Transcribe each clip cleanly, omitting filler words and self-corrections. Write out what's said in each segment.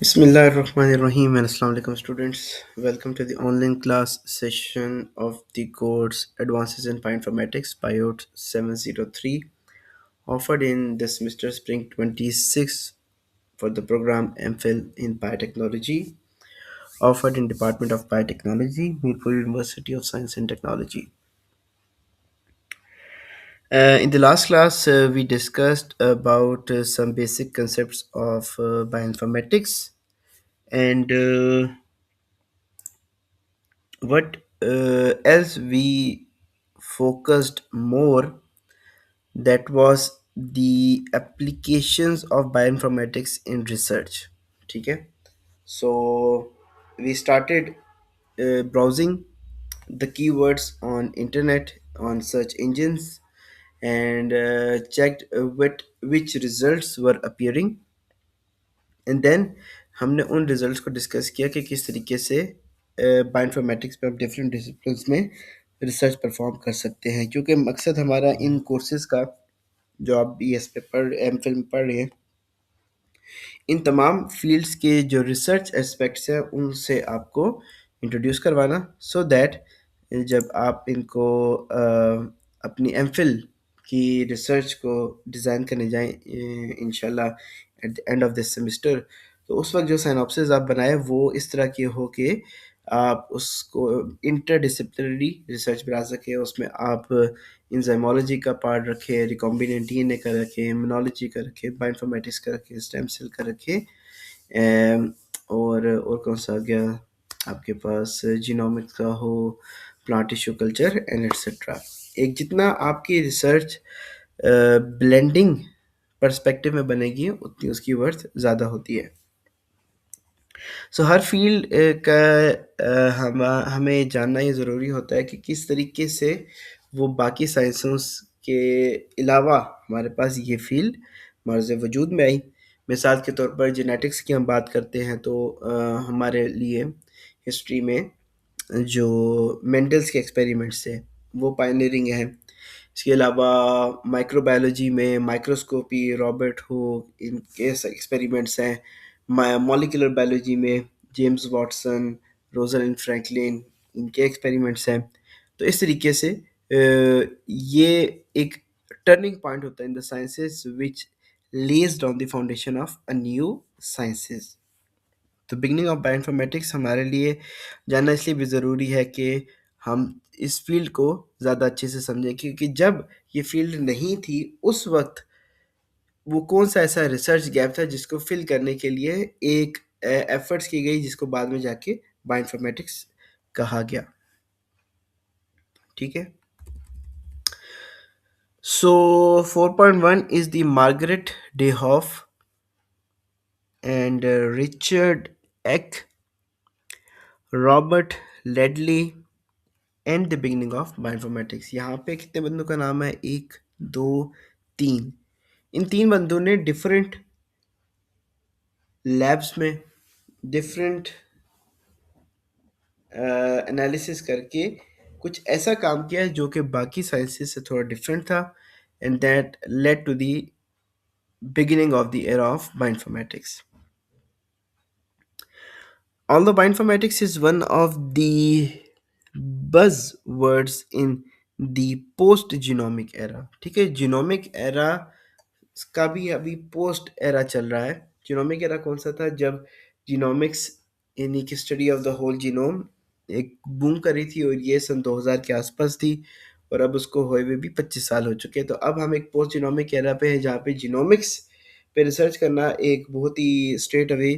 Bismillahirrahmanirrahim and Assalamu alaikum students. Welcome to the online class session of the course Advances in Bioinformatics BIOT 703 offered in the semester Spring 26 for the program MPhil in Biotechnology offered in Department of Biotechnology, Mirpur University of Science and Technology. In the last class, we discussed about some basic concepts of bioinformatics and what else we focused more, that was the applications of bioinformatics in research. ठीक है. So we started browsing the keywords on internet, on search engines, and checked which results were appearing, and then हमने उन results को discuss किया कि किस तरीके से बायोइन्फॉर्मेटिक्स पे हम डिफरेंट डिसिप्लिन्स में रिसर्च परफॉर्म कर सकते हैं, क्योंकि मकसद हमारा इन कोर्सेज़ का, जो आप बी एस पे पढ़ एम फिल में पढ़ रहे हैं, इन तमाम फील्ड्स के जो रिसर्च एस्पेक्ट्स हैं उनसे आपको इंट्रोड्यूस करवाना, सो दैट जब आप इनको अपनी एमफिल की रिसर्च को डिज़ाइन करने जाएं इंशाल्लाह at the end of this semester, तो उस वक्त जो साइनॉप्सिस आप बनाए वो इस तरह के हो कि आप उसको इंटरडिसिप्लिनरी रिसर्च बना सकें। उसमें आप इंजाइमोलॉजी का पार्ट रखें, रिकॉम्बिनेंट डीएनए का रखें, इम्यूनोलॉजी का रखें, बायोइन्फॉर्मेटिक्स का रखें, स्टेम सेल का रखें, और कौन सा आ गया आपके पास, जीनोमिक्स का हो, plant tissue culture and etcetera. एक जितना आपकी रिसर्च ब्लेंडिंग पर्सपेक्टिव में बनेगी उतनी उसकी वर्थ ज़्यादा होती है। सो हर फील्ड का हमें जानना ये ज़रूरी होता है कि किस तरीके से वो बाकी साइंसों के अलावा हमारे पास ये फील्ड मर्ज़ वजूद में आई। मिसाल के तौर पर जेनेटिक्स की हम बात करते हैं तो हमारे लिए हिस्ट्री में जो मेंडल्स के एक्सपेरिमेंट्स थे वो पायनियरिंग है। इसके अलावा माइक्रोबायोलॉजी में माइक्रोस्कोपी, रॉबर्ट हुक, इनके एक्सपेरिमेंट्स हैं। मॉलिक्यूलर बायोलॉजी में जेम्स वाटसन, रोजलिंड फ्रैंकलिन, इनके एक्सपेरिमेंट्स हैं। तो इस तरीके से ये एक टर्निंग पॉइंट होता है in the sciences which lays down the foundation of a new sciences. तो बिगनिंग ऑफ बायोइन्फॉर्मेटिक्स हमारे लिए जानना इसलिए भी ज़रूरी है कि हम इस फील्ड को ज़्यादा अच्छे से समझें, क्योंकि जब ये फील्ड नहीं थी उस वक्त वो कौन सा ऐसा रिसर्च गैप था जिसको फिल करने के लिए एक एफर्ट्स की गई, जिसको बाद में जाके बायोइन्फॉर्मेटिक्स कहा गया। ठीक है. So 4.1 is the Margaret Dayhoff and Richard Eck, Robert Ledley and the beginning of bioinformatics. यहाँ पे कितने बंदों का नाम है? एक, दो, तीन। इन तीन बंदों ने डिफरेंट लैब्स में डिफरेंट एनालिसिस करके कुछ ऐसा काम किया है जो कि बाकी साइंसेस से थोड़ा डिफरेंट था, and that led to the beginning of the era of bioinformatics. Although bioinformatics is one of the buzzwords in the post genomic era, ठीक है, जीनोमिक एरा का भी अभी पोस्ट एरा चल रहा है। जीनोमिक एरा कौन सा था? जब जीनोमिक्स यानी कि study of the whole genome एक बूम करी थी, और ये सन 2000 के आसपास थी, और अब उसको हुए हुए भी 25 साल हो चुके हैं। तो अब हम एक पोस्ट जीनोमिक एरा पे हैं, जहाँ पे जीनोमिक्स पे रिसर्च करना एक बहुत ही स्ट्रेट अवे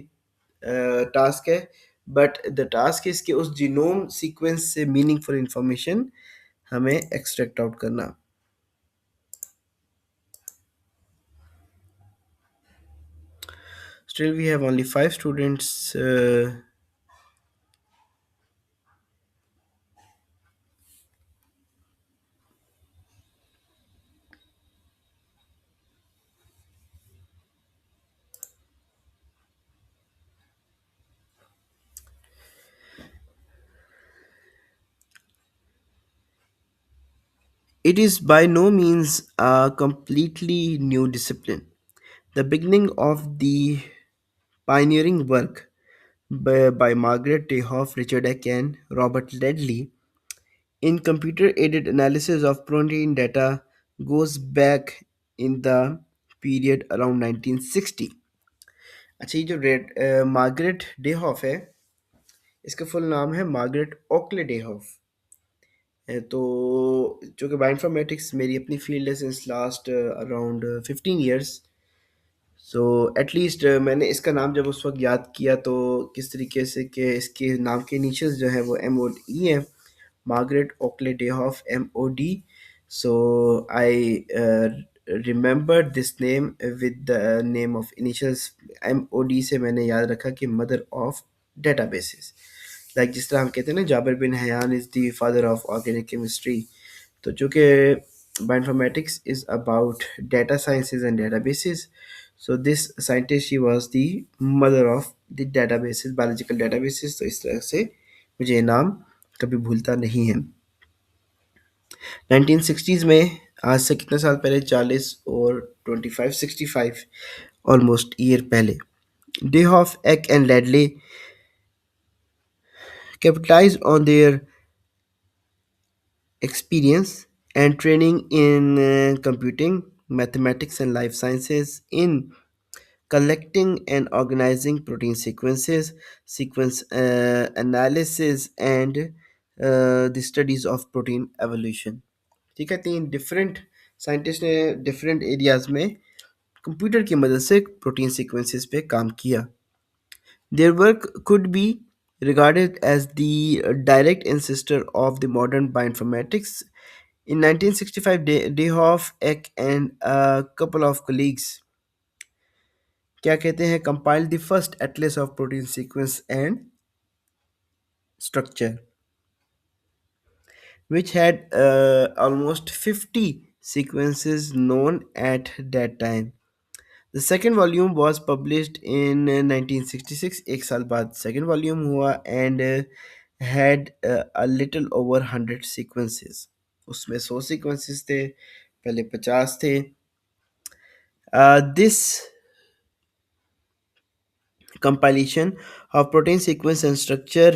टास्क है, बट द टास्क इज कि उस जीनोम सीक्वेंस से मीनिंगफुल इंफॉर्मेशन हमें एक्सट्रैक्ट आउट करना। Still, we have only 5 students. It is by no means a completely new discipline. The beginning of the pioneering work by Margaret Tehoff, Richard Eck, and Robert Ledley in computer-aided analysis of protein data goes back in the period around 1960. अच्छा, ये जो Margaret डेहॉफ है, इसका full नाम है Margaret Oakley डेहॉफ है। तो जो कि बायोइन्फॉर्मेटिक्स मेरी अपनी फील्ड है since last around 15 years. So at least मैंने इसका नाम जब उस वक्त याद किया तो किस तरीके से कि इसके नाम के इनिशियल्स जो है वो MOE हैं, Margaret Oakley Dayhoff, MOD. So I remembered this name with the name of initials MOD से मैंने याद रखा कि मदर ऑफ डेटाबेसेस। लाइक जिस तरह हम कहते हैं ना, Jabir bin Hayyan is the father of organic chemistry. तो चूँकि bioinformatics is about data sciences and databases, so this scientist, she was the mother of the databases, biological databases। तो इस तरह से मुझे ये नाम कभी भूलता नहीं है। 1960s में, आज से कितने साल पहले, 40 और 25, 65 ऑलमोस्ट ईयर पहले, Dayhoff, Eck and Ledley capitalized on their experience and training in computing, mathematics, and life sciences in collecting and organizing protein sequences, sequence analysis, and the studies of protein evolution। ठीक है, तीन different scientist ने different areas में computer की मदद से protein sequences पे काम किया। Their work could be regarded as the direct ancestor of the modern bioinformatics. In 1965, Dayhoff, Eck, and a couple of colleagues, क्या कहते हैं, compiled the first atlas of protein sequence and structure, which had almost 50 sequences known at that time. The second volume was published in 1966, एक साल बाद second volume हुआ, and had a little over 100 sequences। उसमें 100 sequences थे, पहले 50 थे। This compilation of protein sequence and structure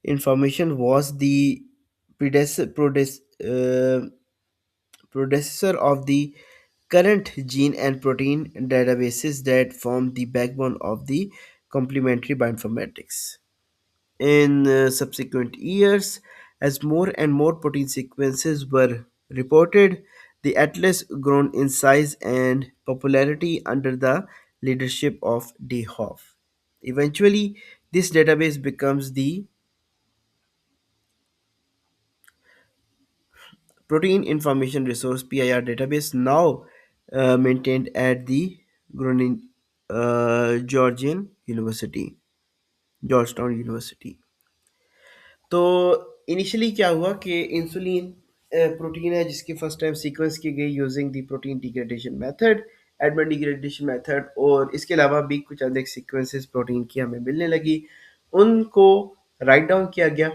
information was the predecessor, predecessor of the current gene and protein databases that form the backbone of the complementary bioinformatics. In subsequent years, as more and more protein sequences were reported, the atlas grown in size and popularity under the leadership of De Hoff. Eventually, this database becomes the Protein Information Resource (PIR) database, now maintained at the Groningen Georgian University, Georgetown University। तो initially क्या हुआ कि insulin protein है जिसकी first time sequence की गई using the protein degradation method, Edmund degradation method, और इसके अलावा भी कुछ अधिक सीक्वेंसेस प्रोटीन की हमें मिलने लगी। उनको राइट डाउन किया गया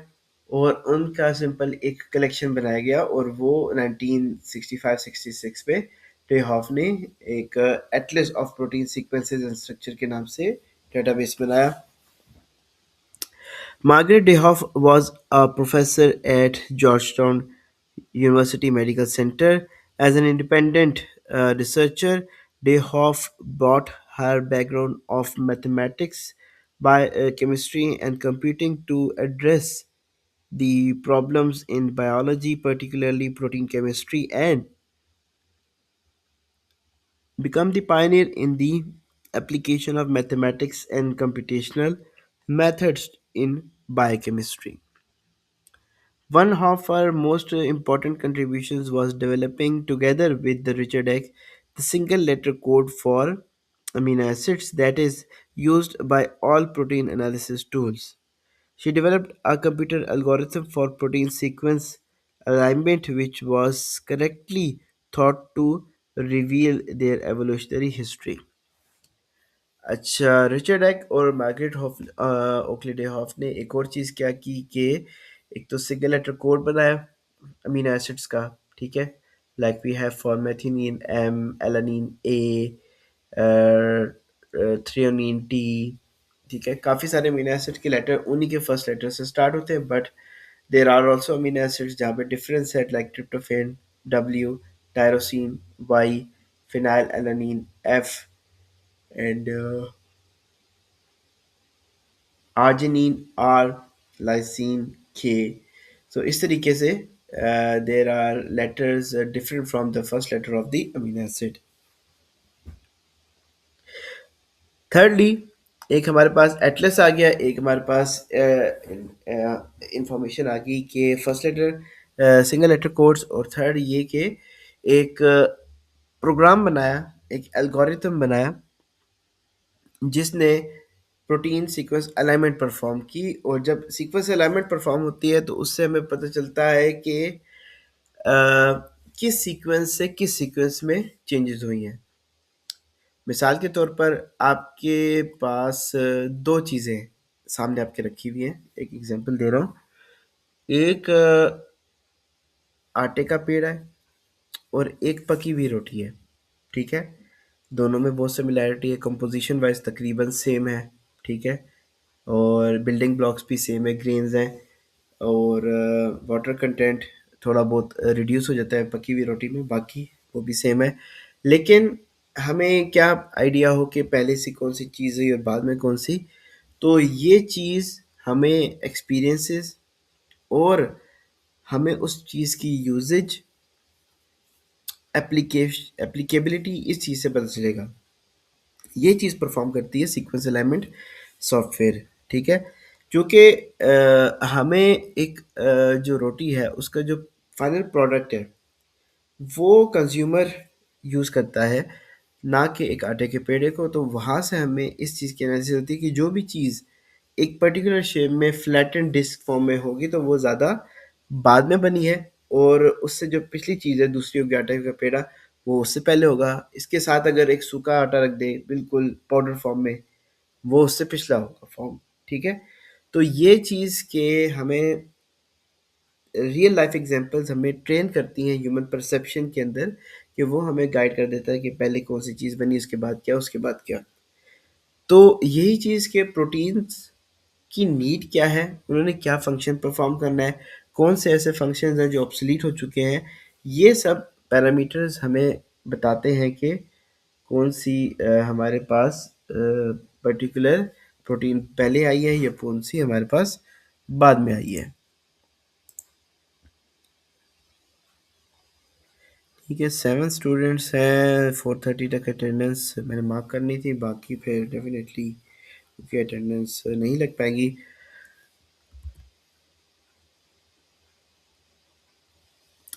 और उनका सिंपल एक कलेक्शन बनाया गया, और वो 1965-66 पे टेहॉफ ने एक Atlas of protein sequences and structure के नाम से डेटाबेस बनाया। Margaret Dayhoff was a professor at Georgetown University Medical Center. As an independent researcher, Dayhoff brought her background of mathematics, chemistry, and computing to address the problems in biology, particularly protein chemistry, and become the pioneer in the application of mathematics and computational methods in biochemistry. One of her most important contributions was developing, together with the Richard Eck, the single letter code for amino acids that is used by all protein analysis tools. She developed a computer algorithm for protein sequence alignment which was correctly thought to reveal their evolutionary history. अच्छा, Richard एक और मार्garet half ओक्लेडे half ने एक और चीज़ क्या की कि एक तो सिंगल लेटर कोड बनाया अमीनो एसिड्स का, ठीक है, like we have for methionine M, alanine A, threonine T, ठीक है, काफ़ी सारे अमीनो एसिड के लेटर उन्हीं के फर्स्ट लेटर से स्टार्ट होते हैं, but there are also amino acids जहाँ पे डिफरेंस है, like tryptophan W, tyrosine Y, phenylalanine F, and arginine R, lysine K. So इस तरीके से there are letters different from the first letter of the amino acid. Thirdly, एक हमारे पास Atlas आ गया, एक हमारे पास इंफॉर्मेशन आ गई कि first letter single letter codes, और थर्ड ये कि एक प्रोग्राम बनाया, एक एल्गोरिथम बनाया जिसने प्रोटीन सीक्वेंस अलाइनमेंट परफॉर्म की। और जब सीक्वेंस अलाइनमेंट परफॉर्म होती है तो उससे हमें पता चलता है कि किस सीक्वेंस से किस सीक्वेंस में चेंजेस हुई हैं। मिसाल के तौर पर आपके पास दो चीज़ें सामने आपके रखी हुई हैं, एक एग्जांपल दे रहा हूँ। एक आटे का पेड़ है और एक पकी हुई रोटी है, ठीक है। दोनों में बहुत सिमिलैरिटी है, कंपोजिशन वाइज तकरीबन सेम है, ठीक है। और बिल्डिंग ब्लॉक्स भी सेम है, ग्रेन्स हैं, और वाटर कंटेंट थोड़ा बहुत रिड्यूस हो जाता है पकी हुई रोटी में, बाकी वो भी सेम है। लेकिन हमें क्या आइडिया हो कि पहले से कौन सी चीज़ है और बाद में कौन सी, तो ये चीज़ हमें एक्सपीरियंसेस और हमें उस चीज़ की यूजेज, एप्लीकेबिलिटी इस चीज़ से पता चलेगा। ये चीज़ परफॉर्म करती है सीक्वेंस अलाइनमेंट सॉफ्टवेयर, ठीक है। क्योंकि हमें एक जो रोटी है उसका जो फाइनल प्रोडक्ट है वो कंज्यूमर यूज़ करता है, ना कि एक आटे के पेड़े को। तो वहाँ से हमें इस चीज़ की एनालिसिस होती है कि जो भी चीज़ एक पर्टिकुलर शेप में फ्लैटेंड डिस्क फॉर्म में होगी तो वो ज़्यादा बाद में बनी है, और उससे जो पिछली चीज़ है दूसरी होगी आटे का पेड़ा, वो उससे पहले होगा। इसके साथ अगर एक सूखा आटा रख दें बिल्कुल पाउडर फॉर्म में, वो उससे पिछला होगा फॉर्म, ठीक है। तो ये चीज़ के हमें रियल लाइफ एग्जांपल्स हमें ट्रेन करती हैं ह्यूमन परसेप्शन के अंदर, कि वो हमें गाइड कर देता है कि पहले कौन सी चीज़ बनी, उसके बाद क्या, उसके बाद क्या। तो यही चीज़ के प्रोटीन्स की नीड क्या है, उन्होंने क्या फ़ंक्शन परफॉर्म करना है, कौन से ऐसे फंक्शंस हैं जो ऑब्सोलीट हो चुके हैं, ये सब पैरामीटर्स हमें बताते हैं कि कौन सी हमारे पास पर्टिकुलर प्रोटीन पहले आई है या कौन सी हमारे पास बाद में आई है। ठीक है, 7 स्टूडेंट्स हैं, 4:30 तक अटेंडेंस मैंने मार्क करनी थी, बाकी फिर डेफिनेटली क्योंकि अटेंडेंस नहीं लग पाएगी।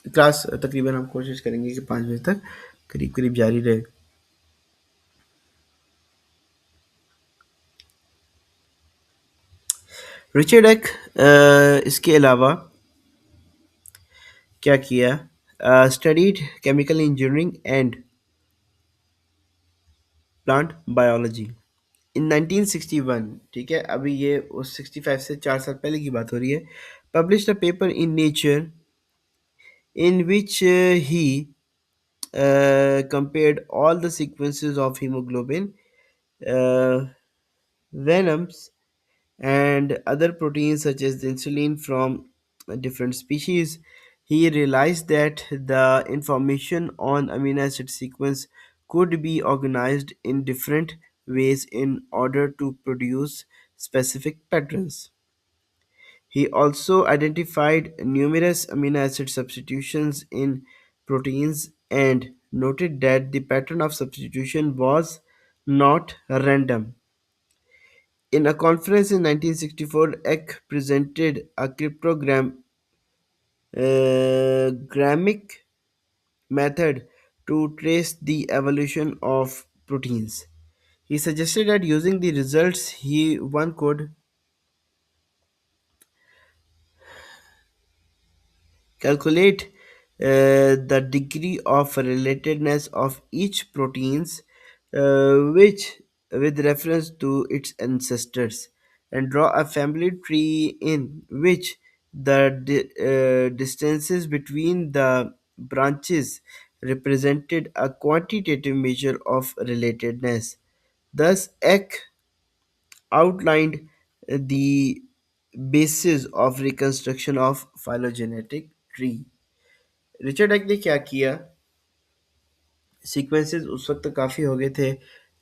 क्लास तकरीबन हम कोशिश करेंगे कि 5 बजे तक करीब करीब जारी रहे। रिचर्ड एक इसके अलावा क्या किया, studied chemical engineering and plant biology in 1961, ठीक है। अभी ये उस 65 से 4 साल पहले की बात हो रही है। Published a paper in nature in which he compared all the sequences of hemoglobin, uh, venoms, and other proteins such as the insulin from different species. He realized that the information on amino acid sequence could be organized in different ways in order to produce specific patterns. He also identified numerous amino acid substitutions in proteins and noted that the pattern of substitution was not random. In a conference in 1964, Eck presented a cryptogrammic method to trace the evolution of proteins. He suggested that using the results, one could calculate the degree of relatedness of each proteins which with reference to its ancestors, and draw a family tree in which the distances between the branches represented a quantitative measure of relatedness. Thus, Eck outlined the basis of reconstruction of phylogenetic tree. Richard act ने क्या किया, sequences उस वक्त काफ़ी हो गए थे।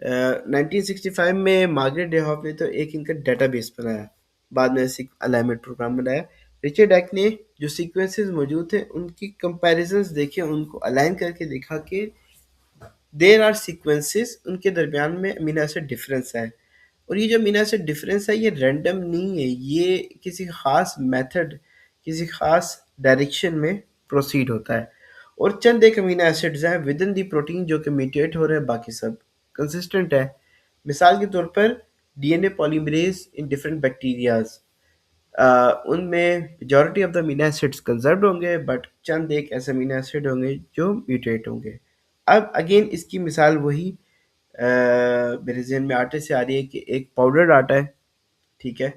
1965 में मार्गरेट डेहॉफ ने तो एक इनका डेटाबेस बनाया, बाद में अलाइनमेंट प्रोग्राम बनाया। रिचर्ड एक्ट ने जो सीक्वेंसेस मौजूद थे उनकी कंपैरिजंस देखे, उनको अलाइन करके देखा कि देर आर सीक्वेंसेस, उनके दरमियान में अमीनो एसिड डिफरेंस है। और ये जो अमीनो एसिड डिफरेंस है ये रैंडम नहीं है, ये किसी ख़ास मेथड, किसी ख़ास डायरेक्शन में प्रोसीड होता है। और चंद एक अमीनो एसिड्स हैं विद इन दी प्रोटीन जो कि म्यूटेट हो रहे हैं, बाकी सब कंसिस्टेंट है। मिसाल के तौर पर DNA polymerase in different bacterias, उनमें majority of the amino acids conserved होंगे, बट चंद एक ऐसे अमीनो एसिड होंगे जो म्यूटेट होंगे। अब अगेन इसकी मिसाल वही मेरे जहन में आटे से आ रही है कि एक पाउडर्ड आटा है, ठीक है,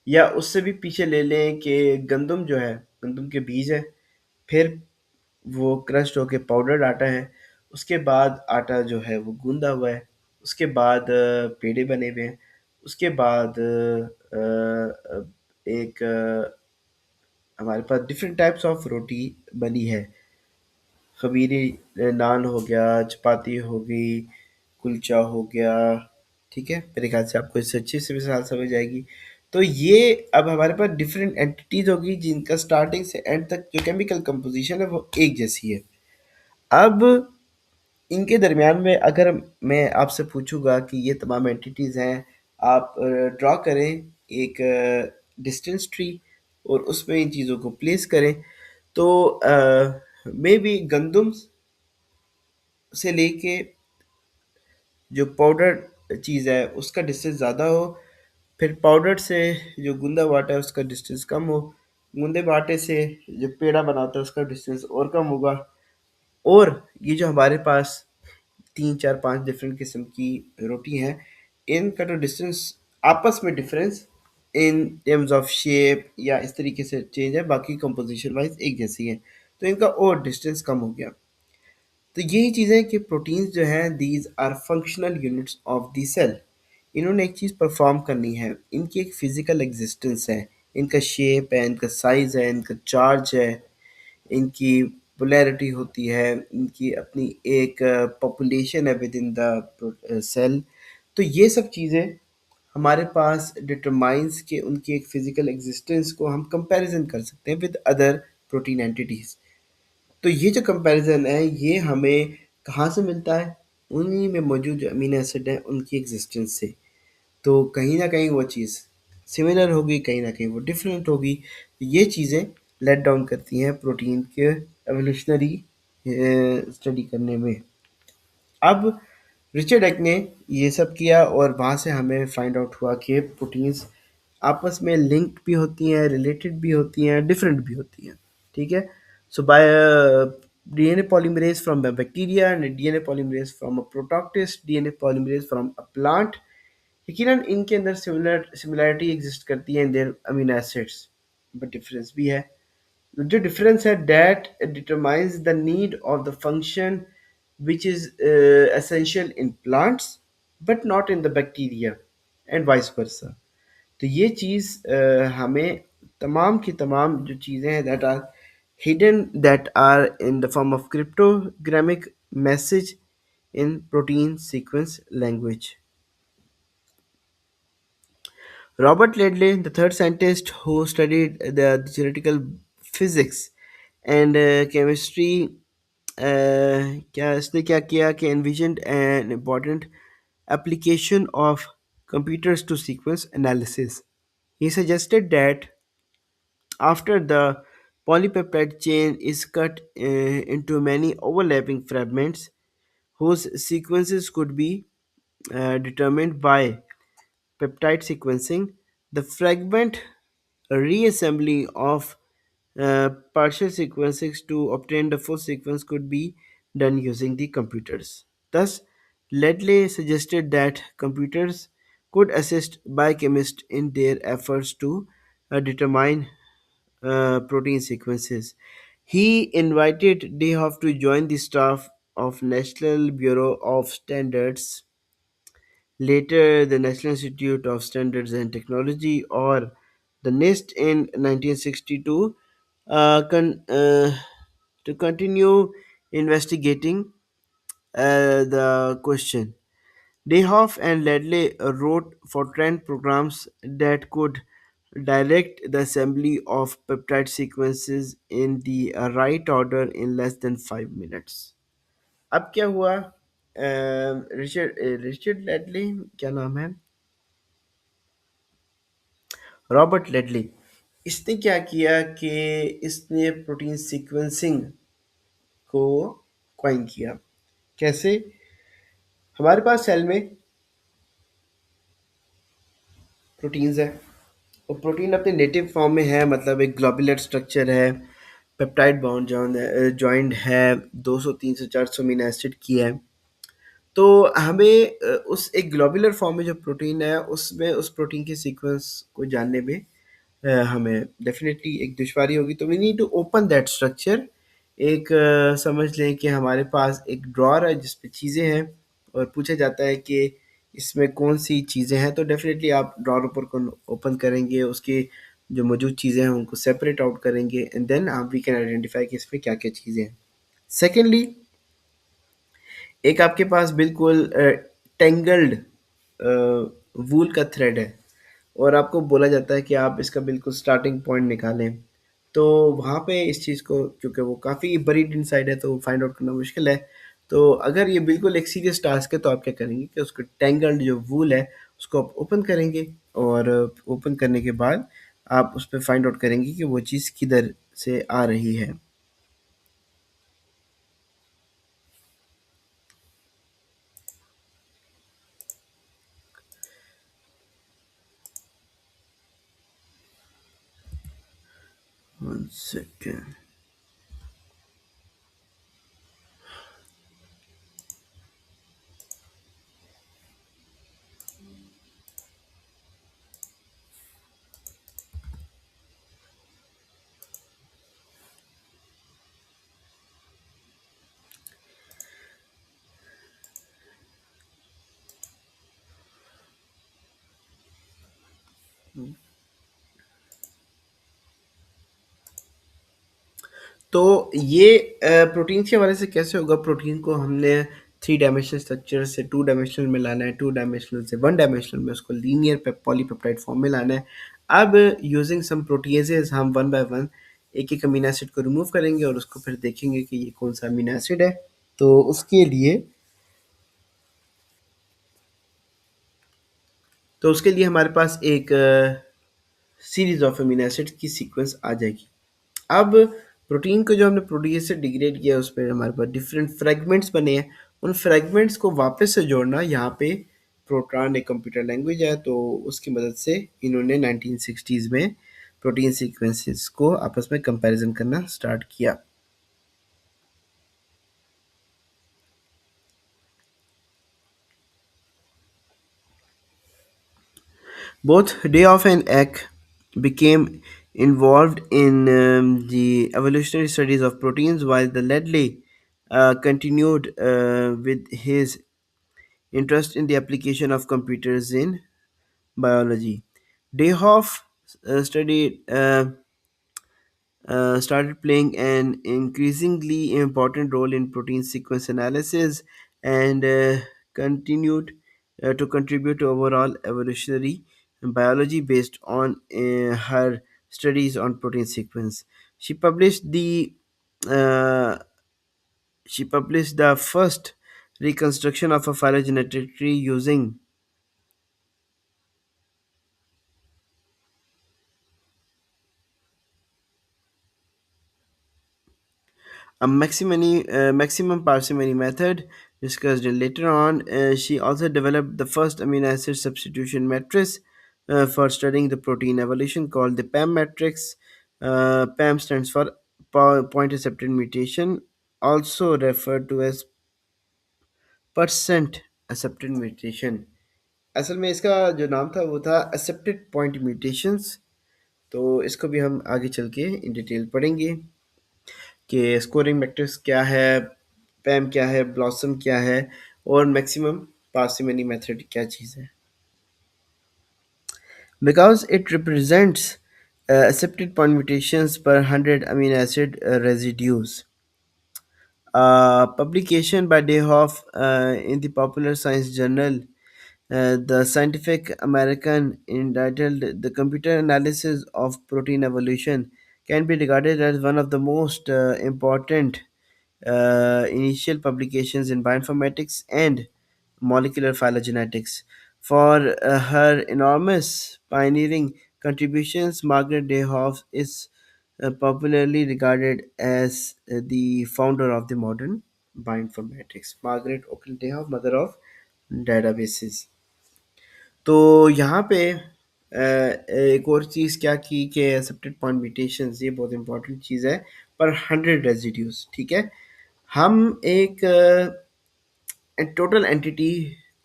या उससे भी पीछे ले लें कि गंदम जो है, गंदम के बीज है, फिर वो क्रश्ड होके पाउडर्ड आटा है, उसके बाद आटा जो है वो गूंदा हुआ है, उसके बाद पेड़े बने हुए हैं, उसके बाद एक हमारे पास डिफरेंट टाइप्स ऑफ रोटी बनी है। खमीरी नान हो गया, चपाती हो गई, कुलचा हो गया, ठीक है, मेरे ख्याल से आपको इससे अच्छी से मिसाल समझ आएगी। तो ये अब हमारे पास डिफरेंट एंटिटीज होगी जिनका स्टार्टिंग से एंड तक जो केमिकल कंपोजिशन है वो एक जैसी है। अब इनके दरमियान में अगर मैं आपसे पूछूंगा कि ये तमाम एंटिटीज़ हैं, आप ड्रॉ करें एक डिस्टेंस ट्री और उसमें इन चीज़ों को प्लेस करें, तो मे बी गंदम से लेके जो पाउडर चीज़ है उसका डिस्टेंस ज़्यादा हो, फिर पाउडर से जो गूंदा हुआ आटा है उसका डिस्टेंस कम हो, गूंदे हुए आटे से जो पेड़ा बनाता है उसका डिस्टेंस और कम होगा। और ये जो हमारे पास 3 4 5 डिफरेंट किस्म की रोटी हैं, इनका तो डिस्टेंस आपस में difference in terms of shape या इस तरीके से चेंज है, बाकी कंपोजिशन वाइज एक जैसी है, तो इनका और डिस्टेंस कम हो गया। तो यही चीज़ें कि प्रोटीन्स जो हैं these are functional units of the cell, इन्होंने एक चीज़ परफॉर्म करनी है, इनकी एक फिजिकल एग्जिस्टेंस है, इनका शेप है, इनका साइज़ है, इनका चार्ज है, इनकी पोलैरिटी होती है, इनकी अपनी एक पॉपुलेशन है विद इन द सेल। तो ये सब चीज़ें हमारे पास डिटरमाइंस के उनकी एक फिजिकल एग्जिस्टेंस को हम कंपैरिजन कर सकते हैं विद अदर प्रोटीन एंटिटीज़। तो ये जो कंपैरिजन है ये हमें कहाँ से मिलता है, उन्हीं में मौजूद जो अमीनो एसिड हैं उनकी एग्जिस्टेंस से। तो कहीं ना कहीं वो चीज़ सिमिलर होगी, कहीं ना कहीं वो डिफरेंट होगी। ये चीज़ें लेट डाउन करती हैं प्रोटीन के एवोल्यूशनरी स्टडी करने में। अब रिचर्ड एक ने ये सब किया और वहाँ से हमें फाइंड आउट हुआ कि प्रोटीन्स आपस में लिंक्ड भी होती हैं, रिलेटेड भी होती हैं, डिफरेंट भी होती हैं, ठीक है। So by DNA polymerase from bacteria and DNA polymerase from a protoctist, DNA polymerase from a plant, यकीनन इनके अंदर सिमिलरिटी एग्जिस्ट करती है in their amino acids, but difference भी है। जो डिफरेंस है that determines the need of the function which is essential in plants but not in the bacteria and vice versa। तो ये चीज़ हमें तमाम की तमाम जो चीज़ें हैं that are hidden, that are in the form of cryptographic message in protein sequence language। Robert Ledley, the third scientist who studied the theoretical physics and chemistry, क्या इसने क्या किया कि envisioned an important application of computers to sequence analysis। He suggested that after the polypeptide chain is cut into many overlapping fragments whose sequences could be determined by peptide sequencing, the fragment reassembly of partial sequences to obtain the full sequence could be done using the computers. Thus, Ledley suggested that computers could assist biochemists in their efforts to determine protein sequences. He invited Dayhoff to join the staff of National Bureau of Standards later the National Institute of Standards and Technology, or the NIST in 1962, to continue investigating the question. Dayhoff and Ledley wrote for trend programs that could direct the assembly of peptide sequences in the right order in less than 5 minutes. अब क्या हुआ? Richard Ledley, क्या नाम है, Robert Ledley, इसने क्या किया कि इसने प्रोटीन सीक्वेंसिंग को क्वाइन किया। कैसे? हमारे पास सेल में प्रोटीन्स है, और प्रोटीन अपने नेटिव फॉर्म में है, मतलब एक ग्लोबुलर स्ट्रक्चर है, पेप्टाइड बॉन्ड जॉइंड है, 200 300 400 अमीनो एसिड की है। तो हमें उस एक ग्लोबुलर फॉर्म में जो प्रोटीन है उसमें उस प्रोटीन के सीक्वेंस को जानने में हमें डेफिनेटली एक दुश्वारी होगी। तो we need to open that structure. एक समझ लें कि हमारे पास एक ड्रॉअर है जिस पे चीज़ें हैं, और पूछा जाता है कि इसमें कौन सी चीज़ें हैं, तो डेफिनेटली आप ड्रॉअर ऊपर को ओपन करेंगे, उसकी जो मौजूद चीज़ें हैं उनको सेपरेट आउट करेंगे, एंड देन आप वी कैन आइडेंटिफाई कि इसमें क्या क्या चीज़ें हैं। सेकेंडली, एक आपके पास बिल्कुल टेंगल्ड वूल का थ्रेड है, और आपको बोला जाता है कि आप इसका बिल्कुल स्टार्टिंग पॉइंट निकालें। तो वहाँ पे इस चीज़ को, क्योंकि वो काफ़ी बरीड इनसाइड है, तो फाइंड आउट करना मुश्किल है। तो अगर ये बिल्कुल एक सीरियस टास्क है, तो आप क्या करेंगे कि उसको टेंगल्ड जो वूल है उसको आप ओपन करेंगे, और ओपन करने के बाद आप उस पर फाइंड आउट करेंगे कि वो चीज़ किधर से आ रही है। One second. तो ये प्रोटीन के हवाले से कैसे होगा? प्रोटीन को हमने थ्री डायमेंशनल स्ट्रक्चर से टू डायमेंशनल में लाना है, टू डायमेंशनल से वन डायमेंशनल में उसको लीनियर पॉलीपेप्टाइड फॉर्म में लाना है। अब यूजिंग सम प्रोटीजेज हम वन बाय वन एक एक अमीनो एसिड को रिमूव करेंगे, और उसको फिर देखेंगे कि ये कौन सा अमीनो एसिड है। तो उसके लिए हमारे पास एक सीरीज ऑफ अमीनो एसिड की सीक्वेंस आ जाएगी। अब प्रोटीन को जो हमने प्रोटीज से डिग्रेड किया, उस पर हमारे पास डिफरेंट फ्रेगमेंट्स बने हैं। उन फ्रेगमेंट्स को वापस से जोड़ना, यहाँ पे प्रोट्रॉन एक कंप्यूटर लैंग्वेज है, तो उसकी मदद से इन्होंने 1960s में प्रोटीन सीक्वेंसेस को आपस में कंपैरिजन करना स्टार्ट किया। Both Dayoff and Eck became involved in the evolutionary studies of proteins, while the Ledley continued with his interest in the application of computers in biology. Dayhoff studied started playing an increasingly important role in protein sequence analysis, and continued to contribute to overall evolutionary biology based on her studies on protein sequence. She published the uh, she published the first reconstruction of a phylogenetic tree using a maximum parsimony method discussed in later on. She also developed the first amino acid substitution matrix for studying the protein evolution called the PAM matrix. PAM stands for point accepted mutation, also referred to as percent accepted mutation. असल में इसका जो नाम था वो था accepted point mutations। तो इसको भी हम आगे चल के इन डिटेल पढ़ेंगे कि स्कोरिंग मैट्रिक्स क्या है, पैम क्या है, ब्लॉसम क्या है, और मैक्सिमम पार्सिमनी मेथड क्या चीज़ है? Because it represents accepted permutations per 100 amino acid residues. Publication by Dayhoff in the Popular Science Journal, the Scientific American, entitled "The Computer Analysis of Protein Evolution," can be regarded as one of the most important initial publications in bioinformatics and molecular phylogenetics. For her enormous pioneering contributions, Margaret Dayhoff is popularly regarded as the founder of the modern bioinformatics. Margaret Ockel Dayhoff, mother of databases. तो यहाँ पे एक और चीज़ क्या की कि accepted point mutations, ये बहुत इंपॉर्टेंट चीज़ है, पर 100 रेजिड्यूज, ठीक है। हम एक टोटल एंटिटी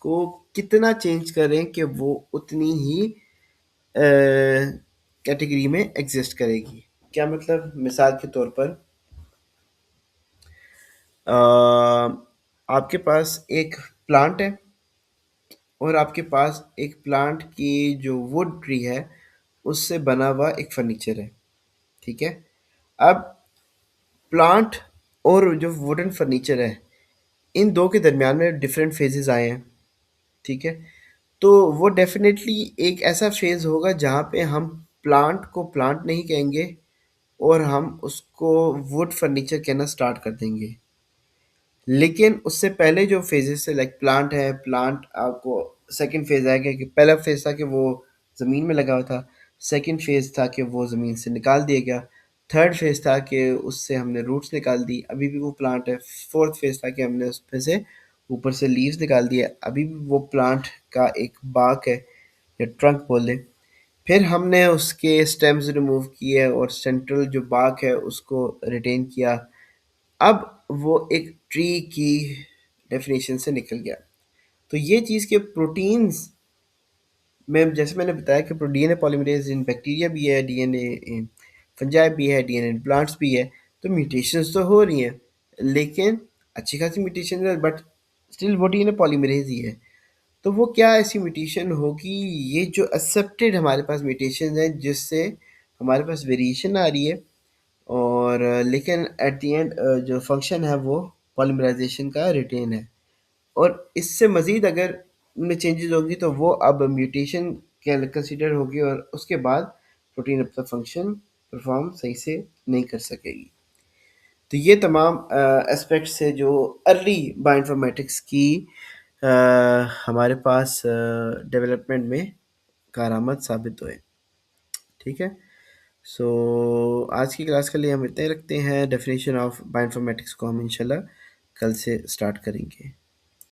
को कितना चेंज करें कि वो उतनी ही कैटेगरी में एग्जिस्ट करेगी। क्या मतलब, मिसाल के तौर पर अ, आपके पास एक प्लांट है और आपके पास एक प्लांट की जो वुड ट्री है उससे बना हुआ एक फर्नीचर है, ठीक है। अब प्लांट और जो वुडन फर्नीचर है, इन दो के दरमियान में डिफरेंट फेजेस आए हैं, ठीक है। तो वो डेफिनेटली एक ऐसा फेज होगा जहाँ पे हम प्लांट को प्लांट नहीं कहेंगे और हम उसको वुड फर्नीचर कहना स्टार्ट कर देंगे। लेकिन उससे पहले जो फेजेस थे, लाइक प्लांट है, प्लांट आपको सेकंड फेज आएगा कि पहला फेज था कि वो ज़मीन में लगा हुआ था, सेकंड फेज था कि वो ज़मीन से निकाल दिया गया, थर्ड फेज था कि उससे हमने रूट्स निकाल दी, अभी भी वो प्लांट है, फोर्थ फेज था कि हमने उसमें से ऊपर से लीव्स निकाल दिया, अभी भी वो प्लांट का एक बाक है या ट्रंक बोले। फिर हमने उसके स्टेम्स रिमूव किए और सेंट्रल जो बाक है उसको रिटेन किया। अब वो एक ट्री की डेफिनेशन से निकल गया। तो ये चीज़ के प्रोटीन्स में, जैसे मैंने बताया कि डीएनए पॉलीमरेज इन बैक्टीरिया भी है, डीएनए इन फंजाई भी है, डीएनए इन प्लांट्स भी है। तो म्यूटेशंस तो हो रही हैं, लेकिन अच्छी खासी म्यूटेशन है, बट स्टिल वो डीएनए पॉलीमरेज ही है। तो वो क्या ऐसी म्यूटेशन होगी, ये जो एक्सेप्टेड हमारे पास म्यूटेशन है जिससे हमारे पास वेरिएशन आ रही है, और लेकिन एट द एंड जो फंक्शन है वो पॉलीमराइजेशन का रिटेन है। और इससे मज़ीद अगर उनमें चेंजेस होगी तो वो अब म्यूटेशन कंसिडर होगी और उसके बाद प्रोटीन अपना फंक्शन परफॉर्म सही से नहीं कर सकेगी। तो ये तमाम एस्पेक्ट्स है जो अर्ली बायोइन्फॉर्मेटिक्स की अ, हमारे पास डेवलपमेंट में कारआमद साबित हुए, ठीक है। सो आज की क्लास के लिए हम इतने ही रखते हैं। डेफिनेशन ऑफ बायोइन्फॉर्मेटिक्स को हम इंशाल्लाह कल से स्टार्ट करेंगे।